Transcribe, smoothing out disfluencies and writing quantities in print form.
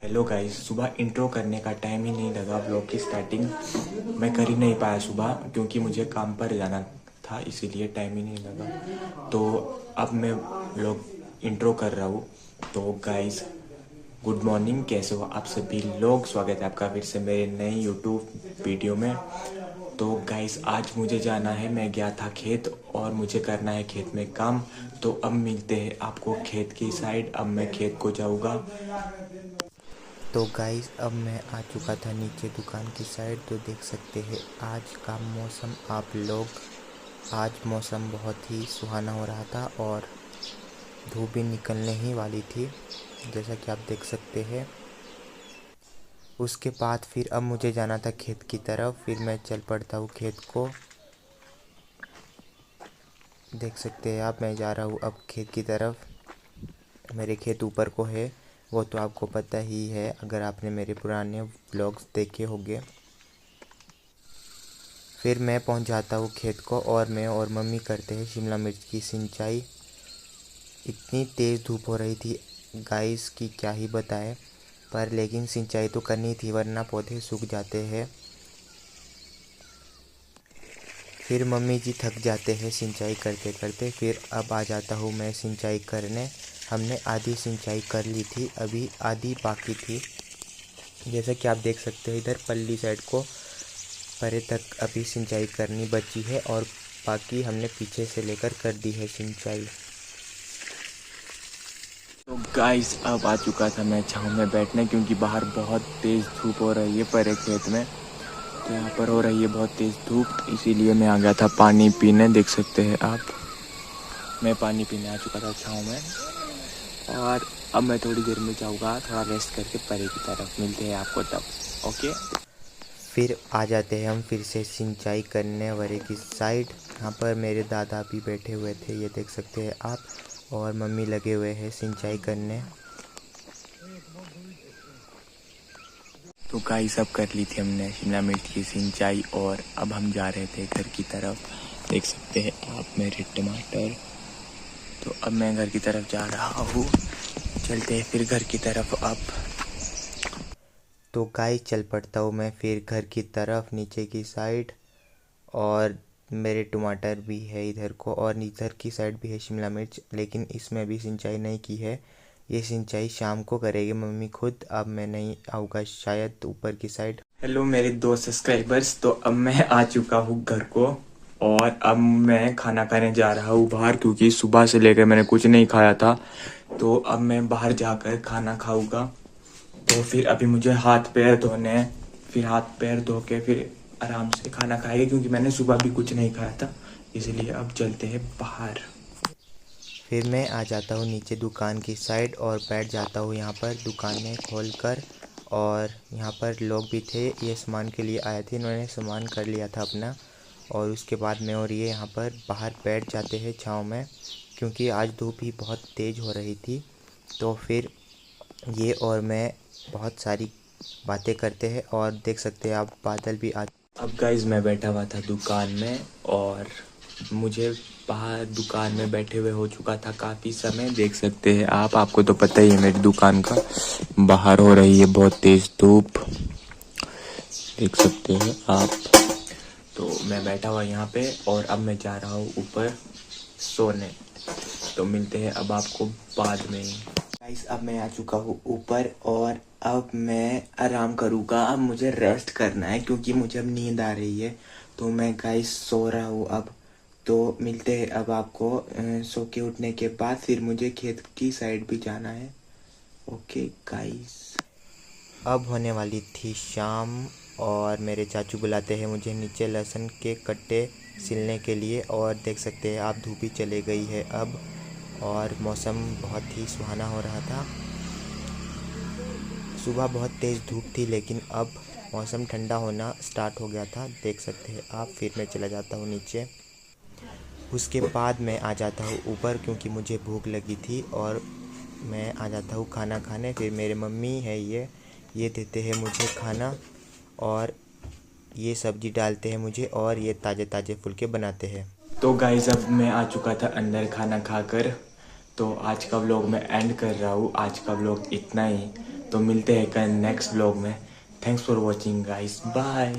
Hello guys, सुबह intro करने का टाइम ही नहीं लगा। व्लॉग की स्टार्टिंग मैं कर ही नहीं पाया सुबह, क्योंकि मुझे काम पर जाना था, इसीलिए टाइम ही नहीं लगा। तो अब मैं व्लॉग इंट्रो कर रहा हूँ। तो गाइस, गुड मॉर्निंग, कैसे हो आप सभी लोग। स्वागत है आपका फिर से मेरे नए यूट्यूब वीडियो में। तो गाइस, आज मुझे जाना है, मैं गया था खेत और मुझे करना है खेत में काम। तो अब मिलते हैं आपको खेत की साइड। अब मैं खेत को जाऊँगा। तो गाइस, अब मैं आ चुका था नीचे दुकान की साइड। तो देख सकते हैं आज का मौसम आप लोग। आज मौसम बहुत ही सुहाना हो रहा था और धूप भी निकलने ही वाली थी, जैसा कि आप देख सकते हैं। उसके बाद फिर अब मुझे जाना था खेत की तरफ। फिर मैं चल पड़ता हूँ खेत को। देख सकते हैं आप, मैं जा रहा हूँ अब खेत की तरफ। मेरे खेत ऊपर को है, वो तो आपको पता ही है अगर आपने मेरे पुराने व्लॉग्स देखे होंगे। फिर मैं पहुंच जाता हूँ खेत को और मैं और मम्मी करते हैं शिमला मिर्च की सिंचाई। इतनी तेज़ धूप हो रही थी गाइस कि क्या ही बताएं, पर लेकिन सिंचाई तो करनी थी वरना पौधे सूख जाते हैं। फिर मम्मी जी थक जाते हैं सिंचाई करते करते। फिर अब आ जाता हूँ मैं सिंचाई करने। हमने आधी सिंचाई कर ली थी, अभी आधी बाकी थी। जैसा कि आप देख सकते हैं इधर पल्ली साइड को परे तक अभी सिंचाई करनी बची है और बाकी हमने पीछे से लेकर कर दी है सिंचाई। तो गाइस, अब आ चुका था मैं छाँव में बैठने, क्योंकि बाहर बहुत तेज़ धूप हो रही है परे खेत में। तो यहाँ पर हो रही है बहुत तेज़ धूप, इसीलिए मैं आ गया था पानी पीने। देख सकते हैं आप, मैं पानी पीने आ चुका था छाँव में। और अब मैं थोड़ी देर में जाऊँगा थोड़ा रेस्ट करके परे की तरफ। मिलते हैं आपको तब। ओके। फिर आ जाते हैं हम फिर से सिंचाई करने वाले की साइड। यहाँ पर मेरे दादा भी बैठे हुए थे, ये देख सकते हैं आप, और मम्मी लगे हुए हैं सिंचाई करने। तो गाइस, अब कर ली थी हमने शिमला मिर्च की सिंचाई और अब हम जा रहे थे घर की तरफ। देख सकते हैं आप मेरे टमाटर। तो अब मैं घर की तरफ जा रहा हूँ। चलते हैं फिर घर की तरफ अब। तो गाइस, चल पड़ता हूँ मैं फिर घर की तरफ नीचे की साइड। और मेरे टमाटर भी है इधर को और इधर की साइड भी है शिमला मिर्च, लेकिन इसमें अभी सिंचाई नहीं की है। ये सिंचाई शाम को करेगी मम्मी खुद। अब मैं नहीं आऊँगा शायद ऊपर की साइड। हेलो मेरे 2 सब्सक्राइबर्स, तो अब मैं आ चुका हूँ घर को और अब मैं खाना खाने जा रहा हूँ बाहर, क्योंकि सुबह से लेकर मैंने कुछ नहीं खाया था। तो अब मैं बाहर जाकर खाना खाऊंगा। तो फिर अभी मुझे हाथ पैर धोने हैं, फिर हाथ पैर धो के फिर आराम से खाना खाएंगे, क्योंकि मैंने सुबह भी कुछ नहीं खाया था। इसलिए अब चलते हैं बाहर। फिर मैं आ जाता हूँ नीचे दुकान की साइड और बैठ जाता हूँ यहाँ पर दुकानें खोल कर। और यहाँ पर लोग भी थे, ये सामान के लिए आए थे, इन्होंने सामान कर लिया था अपना। और उसके बाद मैं और ये यहाँ पर बाहर बैठ जाते हैं छाँव में, क्योंकि आज धूप ही बहुत तेज़ हो रही थी। तो फिर ये और मैं बहुत सारी बातें करते हैं और देख सकते हैं आप बादल भी आ। अब गाइज, मैं बैठा हुआ था दुकान में और मुझे बाहर दुकान में बैठे हुए हो चुका था काफ़ी समय। देख सकते हैं आप, आपको तो पता ही है मेरी दुकान का। बाहर हो रही है बहुत तेज़ धूप, देख सकते हैं आप। तो मैं बैठा हुआ यहाँ पे और अब मैं जा रहा हूँ ऊपर सोने। तो मिलते हैं अब आपको बाद में। गाइस, अब मैं आ चुका हूँ ऊपर और अब मैं आराम करूँगा। अब मुझे रेस्ट करना है, क्योंकि मुझे अब नींद आ रही है। तो मैं गाइस सो रहा हूँ अब। तो मिलते हैं अब आपको सो के उठने के बाद। फिर मुझे खेत की साइड भी जाना है। Okay guys. अब होने वाली थी शाम और मेरे चाचू बुलाते हैं मुझे नीचे लहसुन के कट्टे सिलने के लिए। और देख सकते हैं आप धूप ही चले गई है अब और मौसम बहुत ही सुहाना हो रहा था। सुबह बहुत तेज़ धूप थी लेकिन अब मौसम ठंडा होना स्टार्ट हो गया था, देख सकते हैं आप। फिर मैं चला जाता हूँ नीचे। उसके बाद मैं आ जाता हूँ ऊपर, क्योंकि मुझे भूख लगी थी और मैं आ जाता हूँ खाना खाने। फिर मेरे मम्मी है ये देते हैं मुझे खाना और ये सब्ज़ी डालते हैं मुझे और ये ताज़े ताज़े फुलके बनाते हैं। तो गाइस, अब मैं आ चुका था अंदर खाना खाकर। तो आज का व्लॉग मैं एंड कर रहा हूँ। आज का व्लॉग इतना ही। तो मिलते हैं नेक्स्ट ब्लॉग में। Thanks for watching guys, bye.